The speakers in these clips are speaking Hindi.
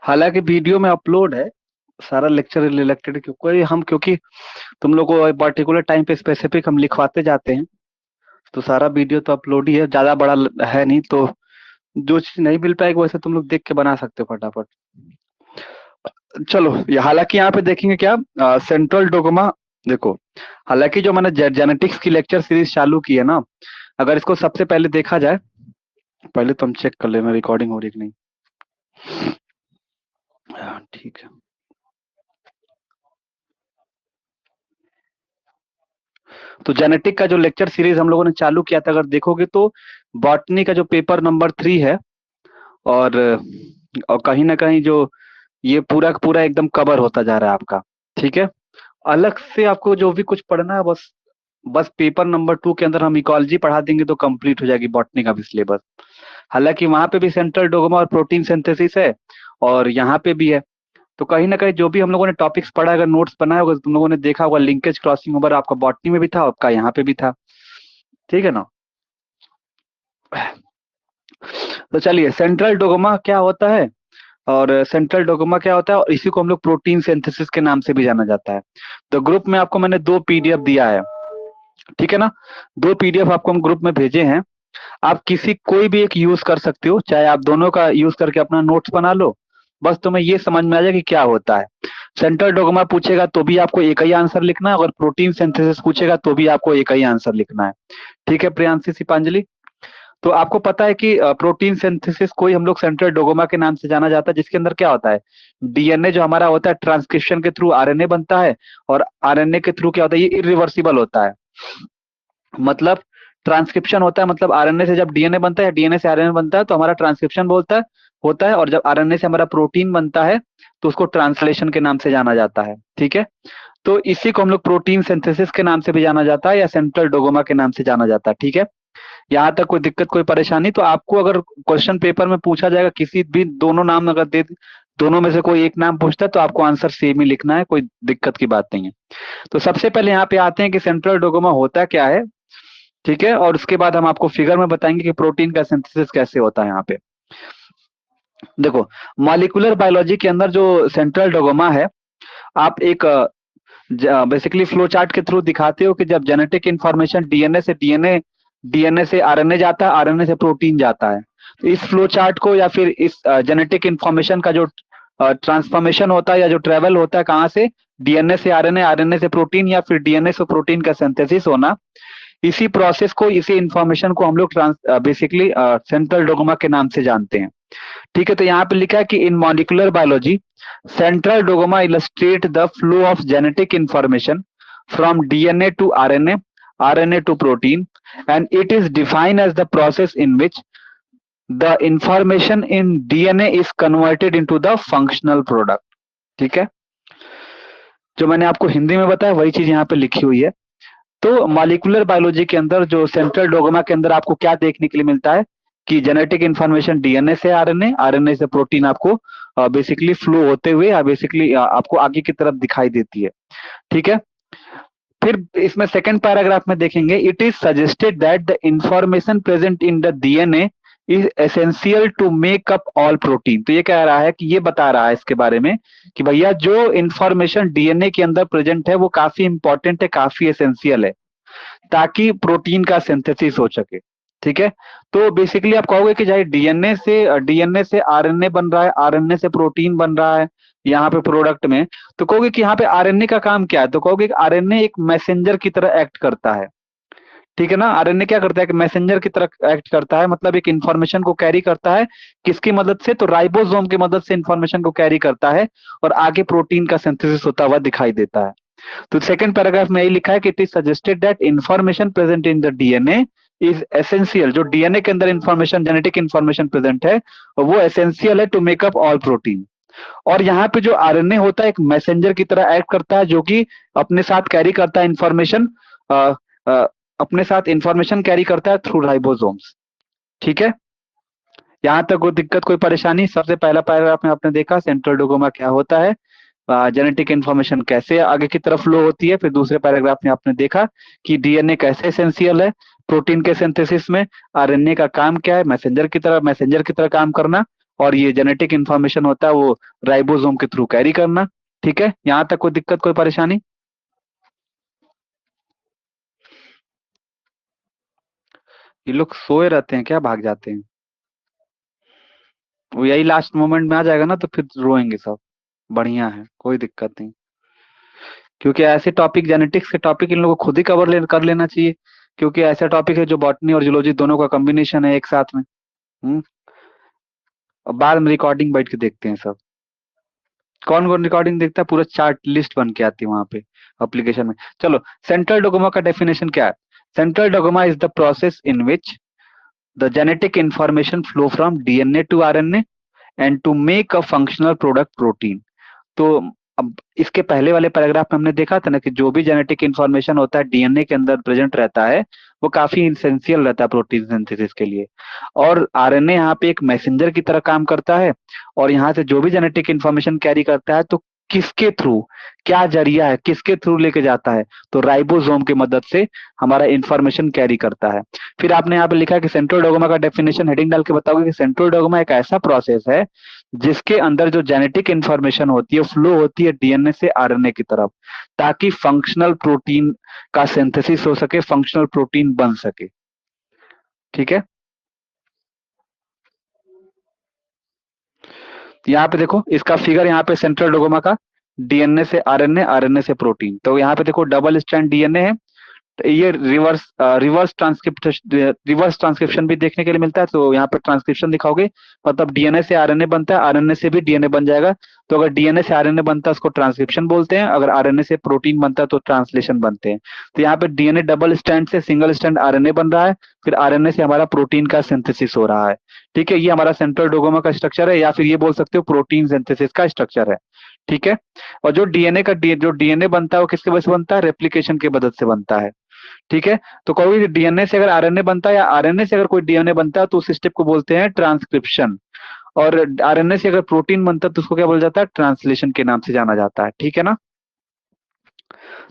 हालांकि वीडियो में अपलोड है सारा लेक्चर रिलेटेड, क्योंकि तुम लोग को पर्टिकुलर टाइम पे स्पेसिफिक हम लिखवाते जाते हैं, तो सारा वीडियो तो अपलोड ही है, ज्यादा बड़ा है नहीं, तो जो चीज नहीं मिल पाएगी वैसे तुम लोग देख के बना सकते हो फटाफट। चलो, हालांकि यहाँ पे देखेंगे क्या, सेंट्रल डोगमा। देखो, हालांकि जो मैंने जेनेटिक्स की लेक्चर सीरीज चालू की है ना, अगर इसको सबसे पहले देखा जाए, पहले तो हम चेक कर लेना रिकॉर्डिंग हो रही कि नहीं। हाँ, ठीक है। तो जेनेटिक का जो लेक्चर सीरीज हम लोगों ने चालू किया था, अगर देखोगे तो बॉटनी का जो पेपर नंबर 3 है, और और कहीं ना कहीं जो ये पूरा का पूरा एकदम कवर होता जा रहा है आपका। ठीक है, अलग से आपको जो भी कुछ पढ़ना है, बस बस पेपर नंबर 2 के अंदर हम इकोलॉजी पढ़ा देंगे तो कंप्लीट हो जाएगी बॉटनी का भी सिलेबस। हालांकि वहां पे भी सेंट्रल डोगमा और प्रोटीन सिंथेसिस है, और यहाँ पे भी है। तो कहीं ना कहीं जो भी हम लोगों ने टॉपिक्स पढ़ा, अगर नोट्स बनाया होगा, तुम लोगों ने देखा होगा लिंकेज क्रॉसिंग ओवर आपका बॉटनी में भी था, आपका यहाँ पे भी था। ठीक है ना। तो चलिए, सेंट्रल डोगमा क्या होता है, और सेंट्रल डोगमा क्या होता है, और इसी को हम लोग प्रोटीन सिंथेसिस के नाम से भी जाना जाता है। तो ग्रुप में आपको मैंने 2 पीडीएफ दिया है, ठीक है ना। 2 पीडीएफ आपको हम ग्रुप में भेजे हैं। आप किसी कोई भी एक यूज कर सकते हो, चाहे आप दोनों का यूज करके अपना नोट्स बना लो। बस तुम्हें ये समझ में आ जाए कि क्या होता है। सेंट्रल डोगमा पूछेगा तो भी आपको एक ही आंसर लिखना है, अगर प्रोटीन सिंथेसिस पूछेगा तो भी आपको एक ही आंसर लिखना है। ठीक है प्रियांशी सिपांजलि। तो आपको पता है कि प्रोटीन सिंथेसिस को ही हम लोग सेंट्रल डोगोमा के नाम से जाना जाता है, जिसके अंदर क्या होता है, डीएनए जो हमारा होता है ट्रांसक्रिप्शन के थ्रू आरएनए बनता है, और आरएनए के थ्रू क्या होता है, ये इरिवर्सिबल होता है। मतलब ट्रांसक्रिप्शन होता है, मतलब आरएनए से जब डीएनए बनता है, डीएनए से आरएनए बनता है, तो हमारा ट्रांसक्रिप्शन बोलता है होता है, और जब आरएनए से हमारा प्रोटीन बनता है तो उसको ट्रांसलेशन के नाम से जाना जाता है। ठीक है, तो इसी को हम लोग प्रोटीन सिंथेसिस के नाम से भी जाना जाता है, या सेंट्रल डोगोमा के नाम से जाना जाता है। ठीक है, यहाँ तक कोई दिक्कत कोई परेशानी? तो आपको अगर क्वेश्चन पेपर में पूछा जाएगा, किसी भी दोनों नाम अगर दे, दोनों में से कोई एक नाम पूछता है, तो आपको आंसर सेम ही लिखना है, कोई दिक्कत की बात नहीं है। तो सबसे पहले यहाँ पे आते हैं कि सेंट्रल डोगोमा होता क्या है। ठीक है, और उसके बाद हम आपको फिगर में बताएंगे कि प्रोटीन का सिंथेसिस कैसे होता है। यहाँ पे देखो, मॉलिक्यूलर बायोलॉजी के अंदर जो सेंट्रल डोगोमा है, आप एक बेसिकली फ्लो चार्ट के थ्रू दिखाते हो कि जब जेनेटिक इंफॉर्मेशन डीएनए से आरएनए जाता है, आरएनए से प्रोटीन जाता है, तो इस फ्लो चार्ट को, या फिर इस जेनेटिक इंफॉर्मेशन का जो ट्रांसफॉर्मेशन होता है या जो ट्रेवल होता है, कहाँ से, डीएनए से आरएनए, आरएनए से प्रोटीन, या फिर डीएनए से प्रोटीन का सिंथेसिस होना, इसी प्रोसेस को, इसी इंफॉर्मेशन को हम लोग बेसिकली सेंट्रल डोगमा के नाम से जानते हैं। ठीक है, तो यहाँ पे लिखा है कि in molecular biology central dogma illustrate the flow of genetic information from DNA to RNA, RNA to protein, and it is defined as the process in which the information in DNA is converted into the functional product. ठीक है, जो मैंने आपको हिंदी में बताया वही चीज यहाँ पे लिखी हुई है। तो मॉलिक्यूलर बायोलॉजी के अंदर जो सेंट्रल डोगमा के अंदर आपको क्या देखने के लिए मिलता है कि जेनेटिक इंफॉर्मेशन डीएनए से आरएनए, आरएनए से प्रोटीन आपको बेसिकली फ्लो होते हुए, बेसिकली आपको आगे की तरफ दिखाई देती है। ठीक है, फिर इसमें सेकंड पैराग्राफ में देखेंगे, it is suggested that the information present in the DNA is essential to make up all protein. तो ये कह रहा है कि, ये बता रहा है इसके बारे में कि भैया जो इंफॉर्मेशन डीएनए के अंदर प्रेजेंट है वो काफी इंपॉर्टेंट है, काफी एसेंशियल है, ताकि प्रोटीन का सिंथेसिस हो सके। ठीक है, तो बेसिकली आप कहोगे कि चाहे डीएनए से आरएनए बन रहा है, आरएनए से प्रोटीन बन रहा है यहाँ पे प्रोडक्ट में, तो कहोगे कि यहाँ पे आरएनए का काम क्या है, तो कहोगे कि आरएनए एक मैसेंजर की तरह एक्ट करता है। ठीक है ना, आरएनए क्या करता है कि मैसेंजर की तरह एक्ट करता है, मतलब एक इंफॉर्मेशन को कैरी करता है, किसकी मदद से, तो राइबोसोम की मदद से इंफॉर्मेशन को कैरी करता है, और आगे प्रोटीन का सिंथेसिस होता हुआ दिखाई देता है। तो सेकंड पैराग्राफ में यही लिखा है कि it is suggested that information present in the DNA is essential, जो डीएनए के अंदर इंफॉर्मेशन, जेनेटिक इंफॉर्मेशन प्रेजेंट है, वो एसेंशियल है to make up all protein. और यहाँ पे जो आरएनए होता है एक मैसेंजर की तरह एक्ट करता है, जो कि अपने साथ कैरी करता है इंफॉर्मेशन, अपने साथ इंफॉर्मेशन कैरी करता है थ्रू राइबोसोम्स। ठीक है, यहाँ तक कोई दिक्कत कोई परेशानी? सबसे पहला पैराग्राफ में आपने देखा सेंट्रल डोगोमा क्या होता है, जेनेटिक इंफॉर्मेशन कैसे आगे की तरफ फ्लो होती है। फिर दूसरे पैराग्राफ में आपने देखा कि डीएनए कैसे एसेंशियल है प्रोटीन के सिंथेसिस में, आरएनए का काम क्या है, मैसेंजर की तरह काम करना, और ये जेनेटिक इंफॉर्मेशन होता है वो राइबोसोम के थ्रू कैरी करना। ठीक है, यहाँ तक कोई दिक्कत कोई परेशानी? ये लोग सोए रहते हैं क्या, भाग जाते हैं? वो यही लास्ट मोमेंट में आ जाएगा ना तो फिर रोएंगे सब। बढ़िया है, कोई दिक्कत नहीं। क्योंकि ऐसे टॉपिक, जेनेटिक्स के टॉपिक इन लोगों को खुद ही कर लेना चाहिए। क्योंकि ऐसा टॉपिक है जो बॉटनी और जूलॉजी दोनों का कॉम्बिनेशन है एक साथ में। हम्म। और बाद में रिकॉर्डिंग बैठ के देखते हैं सब। कौन कौन रिकॉर्डिंग देखता है, पूरा चार्ट लिस्ट बन के आती है वहां पे एप्लीकेशन में। चलो, सेंट्रल डोगोमा का डेफिनेशन क्या है? Central dogma is the process in which the genetic information flow from DNA to RNA and to make a functional product protein. तो अब इसके पहले वाले पैराग्राफ में हमने देखा था ना कि जो भी जेनेटिक इंफॉर्मेशन होता है डीएनए के अंदर प्रेजेंट रहता है वो काफी इसेंशियल रहता है प्रोटीन सिंथेसिस के लिए। और आरएनए यहाँ पे एक मैसेंजर की तरह काम करता है, और यहाँ से जो भी जेनेटिक इंफॉर्मेशन कैरी करता है तो किसके थ्रू, क्या जरिया है, किसके थ्रू लेके जाता है, तो राइबोसोम की मदद से हमारा इंफॉर्मेशन कैरी करता है। फिर आपने यहाँ पे लिखा कि सेंट्रल डोगोमा का डेफिनेशन हेडिंग डाल के बताओगे कि सेंट्रल डोगोमा एक ऐसा प्रोसेस है जिसके अंदर जो जेनेटिक इंफॉर्मेशन होती है फ्लो होती है डीएनए से आरएनए की तरफ, ताकि फंक्शनल प्रोटीन का सिंथेसिस हो सके, फंक्शनल प्रोटीन बन सके। ठीक है, तो यहाँ पे देखो इसका फिगर, यहाँ पे सेंट्रल डोगोमा का डीएनए से आरएनए, आरएनए से प्रोटीन। तो यहाँ पे देखो डबल स्ट्रैंड डीएनए है, तो ये रिवर्स ट्रांसक्रिप्शन भी देखने के लिए मिलता है। तो यहाँ पे ट्रांसक्रिप्शन दिखाओगे मतलब डीएनए से आरएनए बनता है, आरएनए से भी डीएनए बन जाएगा। तो अगर डीएनए से आरएनए बनता है उसको ट्रांसक्रिप्शन बोलते हैं, अगर आरएनए से प्रोटीन बनता है तो ट्रांसलेशन बनते हैं। तो यहाँ पे डीएनए डबल स्टैंड से सिंगल स्टैंड आरएनए बन रहा है, फिर आरएनए से हमारा प्रोटीन का सिंथेसिस हो रहा है। ठीक है, ये हमारा सेंट्रल डोगोमा का स्ट्रक्चर है, या फिर ये बोल सकते हो प्रोटीन सिंथेसिस का स्ट्रक्चर है। ठीक है, और जो डीएनए बनता है वो किसके वजह से बनता है, रेप्लिकेशन की मदद से बनता है। ठीक है, तो कोई डीएनए से अगर आरएनए बनता है या आरएनए से अगर कोई डीएनए बनता है तो उस स्टेप को बोलते हैं ट्रांसक्रिप्शन। और आरएनए से अगर प्रोटीन बनता है तो उसको क्या बोला जाता है, ट्रांसलेशन के नाम से जाना जाता है। ठीक है ना?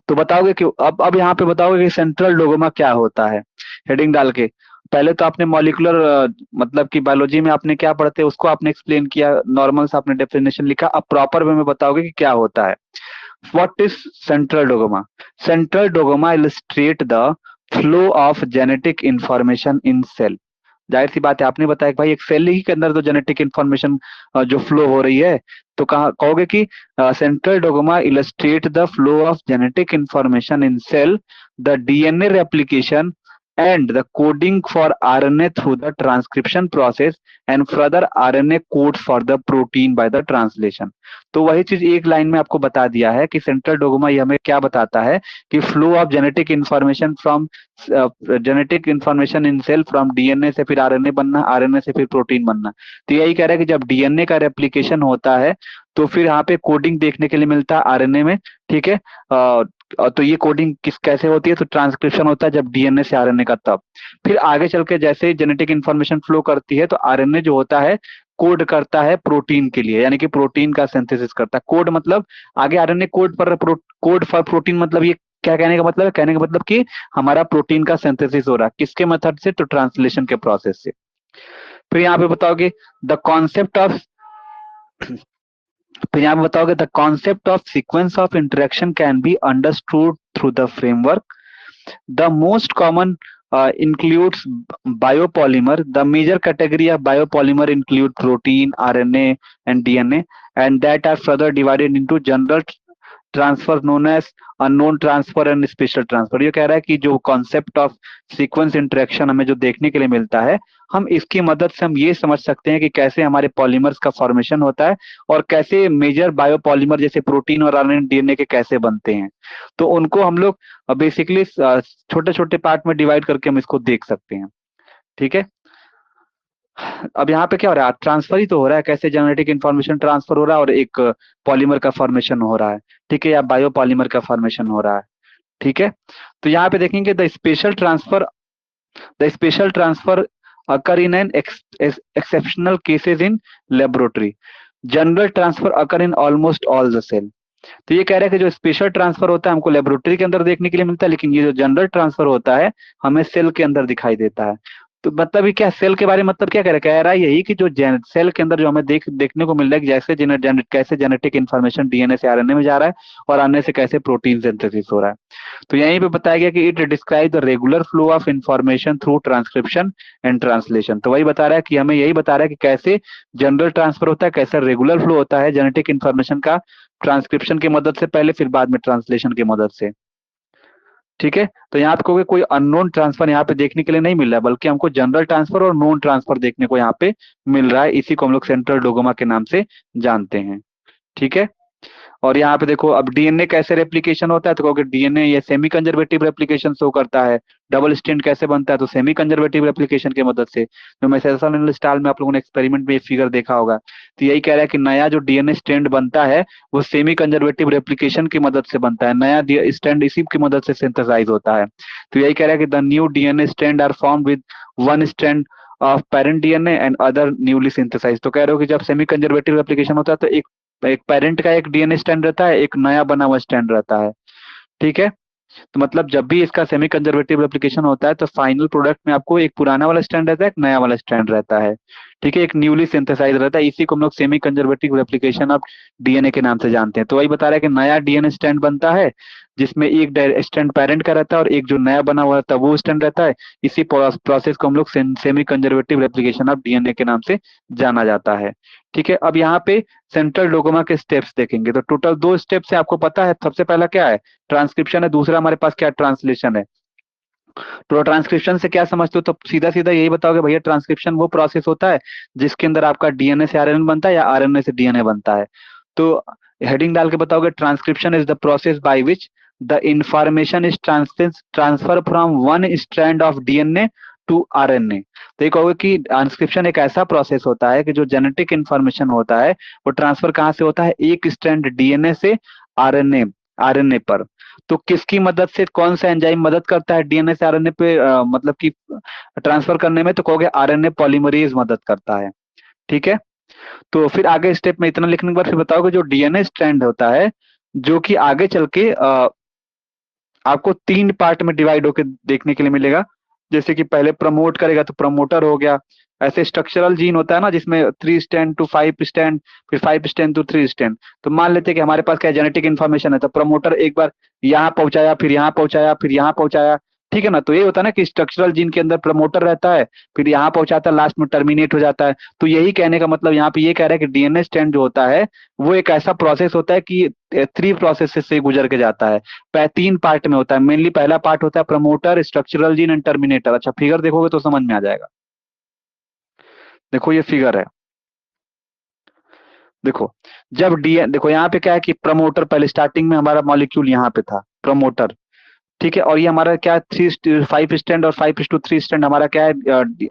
तो बताओगे कि अब यहाँ पे बताओगे कि सेंट्रल डोगोमा क्या होता है, हेडिंग डाल के। पहले तो आपने मॉलिक्यूलर मतलब कि बायोलॉजी में आपने क्या पढ़ते हैं उसको आपने एक्सप्लेन किया, नॉर्मल से आपने डेफिनेशन लिखा। अब प्रॉपर वे में बताओगे कि क्या होता है। What is central dogma? Central dogma illustrate the flow of genetic information in cell। जाहिर सी बात है, आपने बताया कि भाई एक सेल ही के अंदर तो जेनेटिक इंफॉर्मेशन जो फ्लो हो रही है, तो कहा कहोगे कि central dogma illustrate the flow of genetic information in cell, the DNA replication and the coding for RNA through the transcription process and further RNA codes for the protein by the translation। तो वही चीज एक लाइन में आपको बता दिया है कि सेंट्रल डोगमा ये हमें क्या बताता है कि flow of genetic information in cell from DNA से फिर आरएनए बनना, आरएनए से फिर प्रोटीन बनना। तो यही कह रहा है कि जब डीएनए का रेप्लिकेशन होता है तो फिर यहाँ पे कोडिंग देखने के लिए मिलता है आरएनए में। ठीक है, तो ये कोडिंग किस कैसे होती है, तो ट्रांसक्रिप्शन होता है जब डीएनए से आरएनए का, तब फिर आगे चल के जैसे जेनेटिक इंफॉर्मेशन फ्लो करती है तो आरएनए जो होता है कोड करता है प्रोटीन के लिए, यानी कि प्रोटीन का सिंथेसिस करता है। कोड मतलब आगे आरएनए कोड फॉर प्रोटीन, मतलब ये क्या कहने का मतलब है, कहने का मतलब कि हमारा प्रोटीन का सिंथेसिस हो रहा है किसके मेथड से, तो ट्रांसलेशन के प्रोसेस से। फिर यहाँ पे बताओगे द कॉन्सेप्ट ऑफ फिर यहाँ पे बताओगे the concept of sequence of interaction can be understood through the framework. The most common includes biopolymer. The major category of biopolymer include protein, RNA, and DNA, and that are further divided into general transfer known as unknown transfer and special transfer. ये कह रहा है कि जो कॉन्सेप्ट ऑफ सीक्वेंस इंटरेक्शन हमें जो देखने के लिए मिलता है, हम इसकी मदद से हम ये समझ सकते हैं कि कैसे हमारे पॉलीमर्स का फॉर्मेशन होता है और कैसे मेजर बायोपॉलीमर जैसे प्रोटीन और आरएनए डीएनए के कैसे बनते हैं। तो उनको हम लोग बेसिकली छोटे छोटे पार्ट में डिवाइड करके हम इसको देख सकते हैं। ठीक है, अब यहाँ पे क्या हो रहा है, ट्रांसफर ही तो हो रहा है, कैसे जेनेटिक इंफॉर्मेशन ट्रांसफर हो रहा है और एक पॉलीमर का फॉर्मेशन हो रहा है। ठीक है, या बायोपॉलीमर का फॉर्मेशन हो रहा है। ठीक है, तो यहाँ पे देखेंगे the special transfer occur in an exceptional cases in laboratory. General transfer occur in almost all the cell। तो ये कह रहा है कि जो स्पेशल ट्रांसफर होता है हमको लेबोरेटरी के अंदर देखने के लिए मिलता है, लेकिन ये जो जनरल ट्रांसफर होता है हमें सेल के अंदर दिखाई देता है। तो मतलब ये क्या सेल के बारे में मतलब क्या कह रहा है यही कि जो सेल के अंदर जो हमें देखने को मिल रहा है कि जैसे कैसे जेनेटिक इन्फॉर्मेशन डीएनए से आरएनए में जा रहा है और आरएनए से कैसे प्रोटीन सिंथेसिस हो रहा है। तो यहीं पे बताया गया कि it describe the regular flow of information through transcription and translation. तो वही बता रहा है कि हमें यही बता रहा है कि कैसे जनरल ट्रांसफर होता है, कैसे रेगुलर फ्लो होता है जेनेटिक इन्फॉर्मेशन का ट्रांसक्रिप्शन की मदद से पहले, फिर बाद में ट्रांसलेशन की मदद से। ठीक है, तो यहाँ पे कोई अननोन ट्रांसफर यहाँ पे देखने के लिए नहीं मिल रहा है, बल्कि हमको जनरल ट्रांसफर और नोन ट्रांसफर देखने को यहाँ पे मिल रहा है। इसी को हम लोग सेंट्रल डोगोमा के नाम से जानते हैं। ठीक है, और यहाँ पे देखो अब डीएनए कैसे रेप्लिकेशन होता है, तो कहोगे डीएनए ये सेमी कंजर्वेटिव रेप्लिकेशन शो करता है। डबल स्ट्रैंड कैसे बनता है, तो सेमी कंजर्वेटिव रेप्लिकेशन की मदद से। जो मेसेंजर स्टाइल में आप लोगों ने एक्सपेरिमेंट में ये फिगर देखा होगा, तो यही कह रहा है कि नया जो डीएनए स्ट्रैंड बनता है वो सेमी कंजर्वेटिव रेप्लिकेशन की मदद से बनता है। नया स्ट्रैंड इसी की मदद से सिंथेसाइज होता है। तो यही कह रहा है कि the new DNA strand are form with one strand of parent DNA and other newly synthesize. तो कह रहे हो कि जब सेमी कंजर्वेटिव रेप्लिकेशन होता है तो एक पेरेंट का एक डीएनए स्ट्रैंड रहता है, एक नया बना हुआ स्ट्रैंड रहता है। ठीक है, तो मतलब जब भी इसका सेमी कंजर्वेटिव रेप्लिकेशन होता है तो फाइनल प्रोडक्ट में आपको एक पुराना वाला स्ट्रैंड रहता है, एक नया वाला स्ट्रैंड रहता है। ठीक है, एक न्यूली सिंथेसाइज रहता है। इसी को हम लोग semi conservative replication of DNA के नाम से जानते हैं। तो वही बता रहा है कि नया डीएनए स्ट्रैंड बनता है जिसमें एक स्ट्रैंड पेरेंट का रहता है और एक जो नया बना हुआ रहता है वो स्ट्रैंड रहता है। इसी प्रोसेस को हम लोग semi conservative replication of DNA के नाम से जाना जाता है। ठीक है, अब यहाँ पे सेंट्रल डोगोमा के स्टेप्स देखेंगे। तो टोटल 2 स्टेप्स है, आपको पता है। सबसे पहला क्या है, ट्रांसक्रिप्शन है। दूसरा हमारे पास क्या, ट्रांसलेशन है। तो ट्रांसक्रिप्शन से क्या समझते हो, तो सीधा सीधा यही बताओगे भैया ट्रांसक्रिप्शन वो प्रोसेस होता है जिसके अंदर आपका डीएनए से आरएनए बनता है या आरएनए से डीएनए बनता है। तो हेडिंग डाल के बताओगे transcription is the process by which the information is transfer from one strand of DNA to RNA. तो ये कहोगे कि ट्रांसक्रिप्शन एक ऐसा प्रोसेस होता है कि जो जेनेटिक इंफॉर्मेशन होता है वो ट्रांसफर कहाँ से होता है, एक स्ट्रैंड डीएनए से आरएनए आरएनए पर। तो किसकी मदद से, कौन सा एंजाइम मदद करता है डीएनए से आरएनए पे मतलब कि ट्रांसफर करने में, तो कहोगे आरएनए पॉलीमरेज मदद करता है। ठीक है, तो फिर आगे स्टेप में इतना लिखने के बाद फिर बताओगे जो डीएनए स्ट्रैंड होता है जो कि आगे चल के आपको 3 पार्ट में डिवाइड होकर देखने के लिए मिलेगा। जैसे कि पहले प्रमोट करेगा तो प्रमोटर हो गया। ऐसे स्ट्रक्चरल जीन होता है ना जिसमें 3 स्टैंड टू 5 स्टैंड, फिर 5 स्टैंड टू 3 स्टैंड। तो मान लेते हैं कि हमारे पास क्या जेनेटिक इन्फॉर्मेशन है, तो प्रमोटर एक बार यहाँ पहुंचाया, फिर यहाँ पहुंचाया, फिर यहाँ पहुंचाया। ठीक है ना, तो ये होता है ना कि स्ट्रक्चरल जीन के अंदर प्रमोटर रहता है, फिर यहाँ पहुंचाता है, लास्ट में टर्मिनेट हो जाता है। तो यही कहने का मतलब यहाँ पे ये कह रहा है कि डीएनए स्ट्रैंड जो होता है वो एक ऐसा प्रोसेस होता है कि 3 प्रोसेस से गुजर के जाता है। 3 पार्ट में होता है मेनली। पहला पार्ट होता है promoter, structural gene and terminator. अच्छा, फिगर देखोगे तो समझ में आ जाएगा। देखो ये फिगर है, देखो जब डीएन देखो यहाँ पे क्या है कि प्रमोटर, पहले स्टार्टिंग में हमारा मॉलिक्यूल यहाँ पे था प्रमोटर। ठीक है, और ये हमारा क्या है, 5 स्टैंड और 5:3 स्टैंड हमारा क्या है,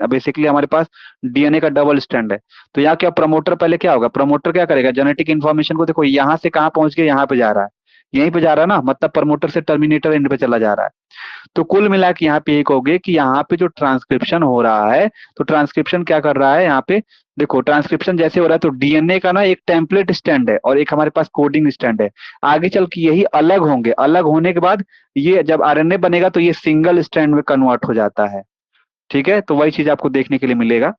बेसिकली हमारे पास डीएनए का डबल स्टैंड है। तो यहाँ क्या प्रमोटर पहले क्या होगा, प्रमोटर क्या करेगा, जेनेटिक इन्फॉर्मेशन को, देखो यहाँ से कहाँ पहुंच गया, यहाँ पे जा रहा है, यहीं पे जा रहा है ना, मतलब प्रमोटर से टर्मिनेटर एंड पे चला जा रहा है। तो कुल मिला के यहाँ पे एक कहोगे कि यहाँ पे जो ट्रांसक्रिप्शन हो रहा है, तो ट्रांसक्रिप्शन क्या कर रहा है यहाँ पे, देखो ट्रांसक्रिप्शन जैसे हो रहा है तो डीएनए का ना एक टेम्पलेट स्टैंड है और एक हमारे पास कोडिंग स्टैंड है। आगे चल के यही अलग होंगे, अलग होने के बाद ये जब आरएनए बनेगा तो ये सिंगल स्टैंड में कन्वर्ट हो जाता है। ठीक है, तो वही चीज आपको देखने के लिए मिलेगा।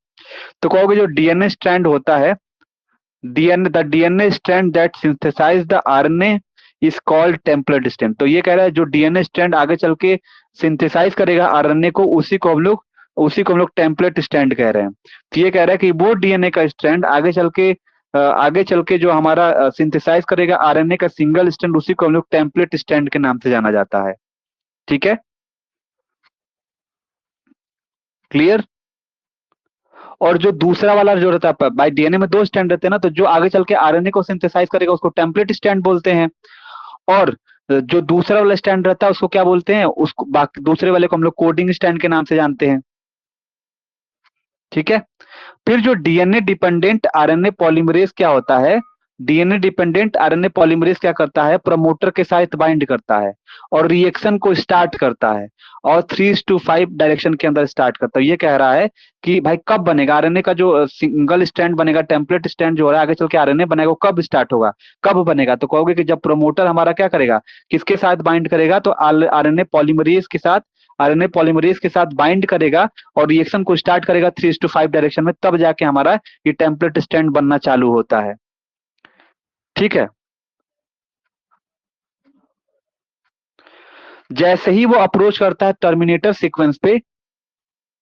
तो कहोगे जो डीएनए स्ट्रैंड होता है, DNA strand that synthesise the RNA is called template strand. तो ये कह रहा है जो डीएनए स्ट्रैंड आगे चल के सिंथेसाइज करेगा आरएनए को, उसी को हम लोग टेम्पलेट स्ट्रैंड कह रहे हैं। तो ये कह रहा है कि वो डीएनए का स्ट्रैंड आगे चल के जो हमारा सिंथेसाइज करेगा आरएनए का सिंगल स्ट्रैंड, उसी को हम लोग टेम्पलेट स्ट्रैंड के नाम से जाना जाता है। ठीक है, क्लियर। और जो दूसरा वाला जो रहता है, बाय डीएनए में 2 स्ट्रैंड रहते हैं ना, तो जो आगे चल के आरएनए को सिंथेसाइज करेगा उसको टेम्पलेट स्ट्रैंड बोलते हैं। और जो दूसरा वाला स्टैंड रहता है उसको क्या बोलते हैं, उसको बाकी दूसरे वाले को हम लोग कोडिंग स्टैंड के नाम से जानते हैं। ठीक है, फिर जो डीएनए डिपेंडेंट आरएनए पॉलीमरेज क्या होता है, डीएनए डिपेंडेंट आरएनए पॉलीमरेज क्या करता है, प्रमोटर के साथ बाइंड करता है और रिएक्शन को स्टार्ट करता है और 3:5 डायरेक्शन के अंदर स्टार्ट करता है। ये कह रहा है कि भाई कब बनेगा आरएनए का जो सिंगल स्ट्रैंड बनेगा, टेम्पलेट स्ट्रैंड जो हो रहा है आगे चल के आरएनए बनेगा, वो कब स्टार्ट होगा, कब बनेगा? तो कहोगे कि जब प्रमोटर हमारा क्या करेगा, किसके साथ बाइंड करेगा, तो आरएनए पॉलीमरेज के साथ, आरएनए पॉलीमरेज के साथ बाइंड करेगा और रिएक्शन को स्टार्ट करेगा 3:5 डायरेक्शन में, तब जाके हमारा ये टेम्पलेट स्ट्रैंड बनना चालू होता है। ठीक है। जैसे ही वो अप्रोच करता है टर्मिनेटर सीक्वेंस पे,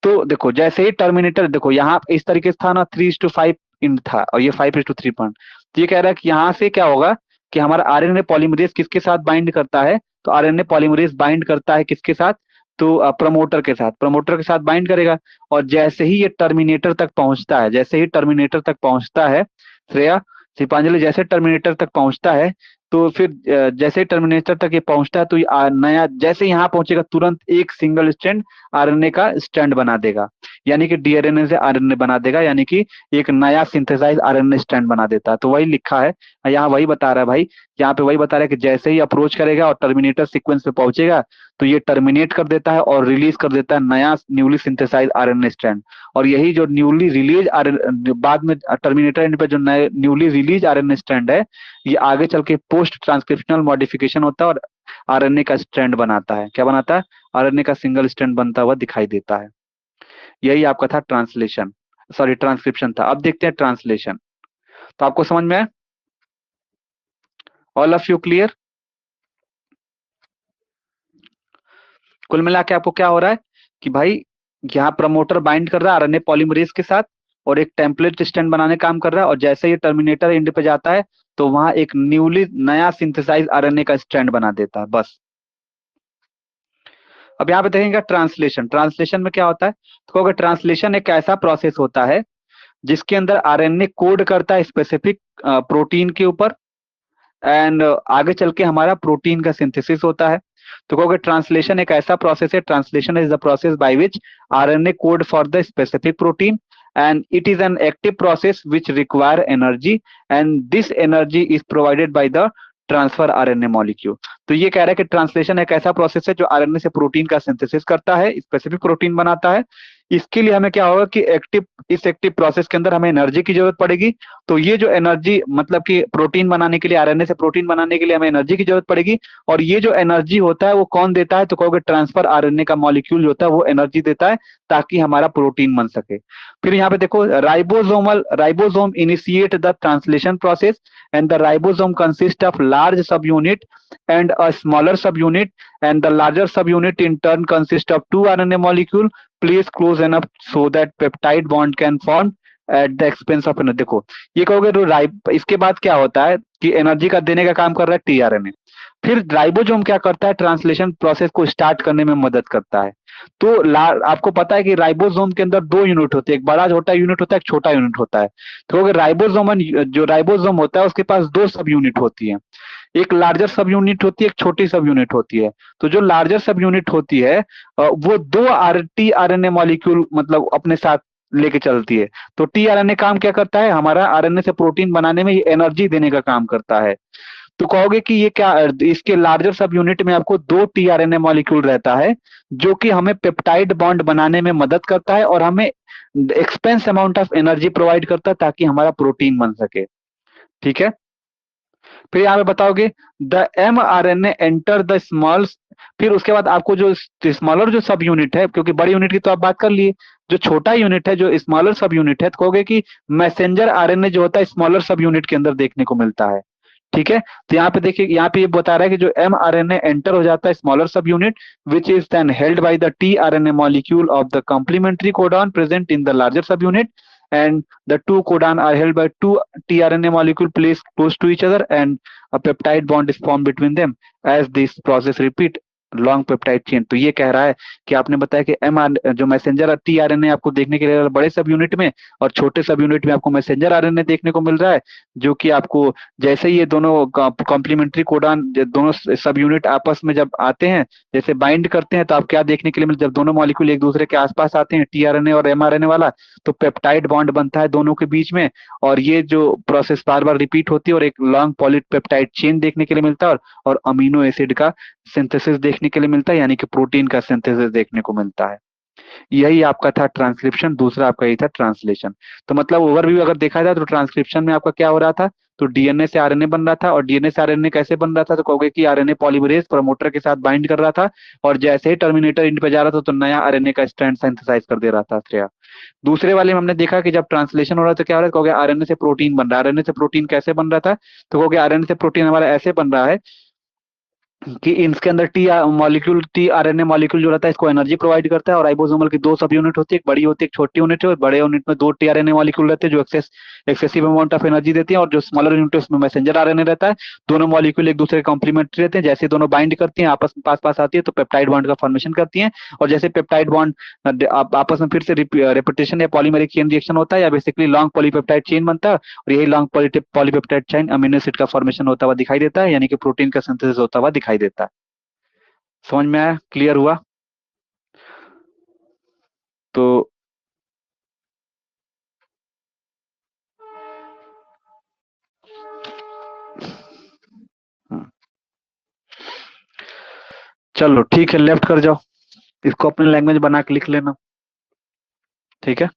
तो देखो जैसे ही टर्मिनेटर, देखो यहाँ इस तरीके से था ना, 3:5 इन था और ये 5:3 पॉइंट। तो ये कह रहा है कि यहाँ से क्या होगा कि हमारा आरएनए पॉलीमरेज किसके साथ बाइंड करता है, तो आरएनए पॉलीमरेज बाइंड करता है किसके साथ, तो प्रमोटर के साथ, प्रमोटर के साथ बाइंड करेगा। और जैसे ही ये टर्मिनेटर तक पहुंचता है, जैसे ही टर्मिनेटर तक पहुंचता है श्रेया, दीपांजलि, जैसे टर्मिनेटर तक पहुंचता है, तो फिर जैसे टर्मिनेटर तक ये पहुंचता है तो ये नया, जैसे यहाँ पहुंचेगा तुरंत एक सिंगल स्ट्रैंड आरएनए का स्ट्रैंड बना देगा, यानी कि डीआरएनए से आरएनए बना देगा, यानी कि एक नया सिंथेसाइज आरएनए स्ट्रैंड बना देता है। तो वही लिखा है यहाँ, वही बता रहा है भाई, यहाँ पे वही बता रहा है कि जैसे ही अप्रोच करेगा और टर्मिनेटर सीक्वेंस पे पहुंचेगा तो ये टर्मिनेट कर देता है और रिलीज कर देता है नया न्यूली सिंथेसाइज आरएनए स्ट्रैंड। और यही जो न्यूली रिलीज बाद में टर्मिनेटर एंड पे जो नए न्यूली रिलीज आरएनए स्ट्रैंड है, ये आगे चल के पोस्ट ट्रांसक्रिप्शनल मॉडिफिकेशन होता है और आरएनए का स्ट्रैंड बनाता है। क्या बनाता है? आरएनए का सिंगल स्ट्रैंड बनता हुआ दिखाई देता है। यही आपका था ट्रांसलेशन, सॉरी ट्रांसक्रिप्शन था। अब देखते हैं ट्रांसलेशन। तो आपको समझ में आया? All of you clear? कुल मिला के आपको क्या हो रहा है कि भाई यहाँ प्रमोटर बाइंड कर रहा है आरएनए पॉलीमरेज के साथ और एक टेम्पलेट स्टैंड बनाने काम कर रहा है, और जैसे ही टर्मिनेटर एंड पे जाता है तो वहां एक न्यूली नया सिंथेसाइज आरएनए का स्ट्रैंड बना देता है, बस। अब यहाँ पे देखेंगे ट्रांसलेशन। ट्रांसलेशन में क्या होता है, तो कहोगे ट्रांसलेशन एक ऐसा प्रोसेस होता है जिसके अंदर आरएनए कोड करता है स्पेसिफिक प्रोटीन के ऊपर, एंड आगे चल के हमारा प्रोटीन का सिंथेसिस होता है। तो कहोगे ट्रांसलेशन एक ऐसा प्रोसेस है, translation is the process by which RNA code for the specific protein and it is an active process which require energy and this energy is provided by the transfer RNA molecule. तो ये कह रहा है कि ट्रांसलेशन एक ऐसा प्रोसेस है जो आरएनए से प्रोटीन का सिंथेसिस करता है, स्पेसिफिक प्रोटीन बनाता है। इसके लिए हमें क्या होगा कि इस एक्टिव प्रोसेस के अंदर हमें एनर्जी की जरूरत पड़ेगी। तो ये जो एनर्जी, मतलब कि प्रोटीन बनाने के लिए, आरएनए से प्रोटीन बनाने के लिए हमें एनर्जी की जरूरत पड़ेगी, और ये जो एनर्जी होता है वो कौन देता है, तो कहोगे ट्रांसफर आरएनए का मॉलिक्यूल जो होता है वो एनर्जी देता है ताकि हमारा प्रोटीन बन सके। फिर यहाँ पे देखो ribosome initiate the translation process and the ribosome consists of large subunit and a smaller subunit, and the larger subunit in turn consists of two RNA molecule placed close enough so that peptide bond can form at the expense of energy। देखो ये कहोगे तो इसके बाद क्या होता है कि एनर्जी का देने का काम कर रहा है टीआरएनए। फिर राइबोसोम क्या करता है, ट्रांसलेशन प्रोसेस को स्टार्ट करने में मदद करता है। तो आपको पता है कि राइबोसोम के अंदर दो यूनिट होते हैं, एक बड़ा छोटा यूनिट होता है, एक छोटा यूनिट होता है। तो अगर राइबोसोम होता है उसके पास दो सब यूनिट होती है, एक लार्जर सब यूनिट होती है, एक छोटी सब यूनिट होती है। तो जो लार्जर सब यूनिट होती है वो दो टी आरएनए मॉलिक्यूल मतलब अपने साथ लेके चलती है। तो टी आरएनए काम क्या करता है, हमारा आरएनए से प्रोटीन बनाने में ये एनर्जी देने का काम करता है। तो कहोगे कि ये क्या, इसके लार्जर सब यूनिट में आपको दो टीआरएनए मॉलिक्यूल रहता है जो कि हमें पेप्टाइड बॉन्ड बनाने में मदद करता है और हमें expense amount of energy provide करता है ताकि हमारा प्रोटीन बन सके। ठीक है। फिर यहाँ पे बताओगे the M R N A enter the small. फिर उसके बाद आपको जो स्मॉलर जो सब यूनिट है, क्योंकि बड़ी यूनिट की तो आप बात कर लिए, जो छोटा यूनिट है, जो स्मॉलर सब यूनिट है, तो कहोगे कि मैसेंजर आरएनए जो होता है स्मॉलर सब यूनिट के अंदर देखने को मिलता है। ठीक है। तो यहाँ पे देखिए, यहाँ पे ये बता रहा है कि जो M R N A enter हो जाता है smaller subunit which is then held by the T R N A molecule of the complementary codon present in the larger subunit, and the two codon are held by two tRNA molecule placed close to each other and a peptide bond is formed between them as this process repeat long peptide chain. तो ये कह रहा है कि आपने बताया कि जो मैसेंजर टीआरएनए आपको देखने के लिए बड़े सब यूनिट में और छोटे सब यूनिट में आपको मैसेंजर आरएनए देखने को मिल रहा है, जो कि आपको जैसे ही ये दोनों कॉम्प्लीमेंट्री कोडॉन दोनों सब यूनिट आपस में जब आते हैं, जैसे बाइंड करते हैं, तो आप क्या देखने के लिए मिलता है, जब दोनों मॉलिक्यूल एक दूसरे के आसपास आते हैं, टीआरएनए और एमआरएनए वाला, तो पेप्टाइड बॉन्ड बनता है दोनों के बीच में। और ये जो प्रोसेस बार बार रिपीट होती है और एक लॉन्ग पॉलीपेप्टाइड चेन देखने के लिए मिलता है, और अमीनो एसिड का सिंथेसिस देखने के लिए मिलता है, यानी कि प्रोटीन का सिंथेसिस देखने को मिलता है। यही आपका था ट्रांसक्रिप्शन, दूसरा आपका यही था ट्रांसलेशन। तो मतलब ओवरव्यू अगर देखा जाए तो ट्रांसक्रिप्शन में आपका क्या हो रहा था, तो डीएनए से आरएनए बन रहा था, और डीएनए से आरएनए कैसे बन रहा था, तो कहोगे कि आरएनए पॉलीमरेज प्रमोटर के साथ बाइंड कर रहा था, और जैसे ही टर्मिनेटर एंड पे जा रहा था तो नया आरएनए का स्ट्रैंड सिंथेसाइज कर दे रहा था श्रेया। दूसरे वाले में हमने देखा कि जब ट्रांसलेशन हो रहा था क्या हो रहा था, कहोगे आरएनए से प्रोटीन बन रहा है। आरएनए से प्रोटीन कैसे बन रहा था, तो कहोगे आरएनए से प्रोटीन हमारा ऐसे बन रहा है कि इसके अंदर टी आरएनए मॉलिक्यूल जो रहता है इसको एनर्जी प्रोवाइड करता है, और राइबोसोमल की दो सब यूनिट होती है, एक बड़ी होती है एक छोटी यूनिट है, और बड़े यूनिट में दो टी आरएनए मॉलिक्यूल रहते हैं जो एक्सेसिव अमाउंट ऑफ एनर्जी देती है, और जो स्मॉलर यूनिट है उसमें मैसेंजर आरएनए रहता है। दोनों मॉलिक्यूल एक दूसरे के कॉम्प्लीमेंट्री रहते हैं, जैसे दोनों बाइंड करती हैं आपस में पास पास आती है तो पेप्टाइड बॉन्ड का फॉर्मेशन करती हैं, और जैसे पेप्टाइड बॉन्ड आपस में फिर से रेपिटेशन या पॉलीमेरिक चेन रिएक्शन होता है, या बेसिकली लॉन्ग पॉलीपेप्टाइड चेन बनता है, और यही long polypeptide chain amino acid का फॉर्मेशन होता हुआ दिखाई देता है, यानी कि प्रोटीन का सिंथेसिस होता हुआ दिखाई देता है। समझ में आया, क्लियर हुआ? तो हाँ, चलो ठीक है, लेफ्ट कर जाओ, इसको अपने लैंग्वेज बना के लिख लेना। ठीक है।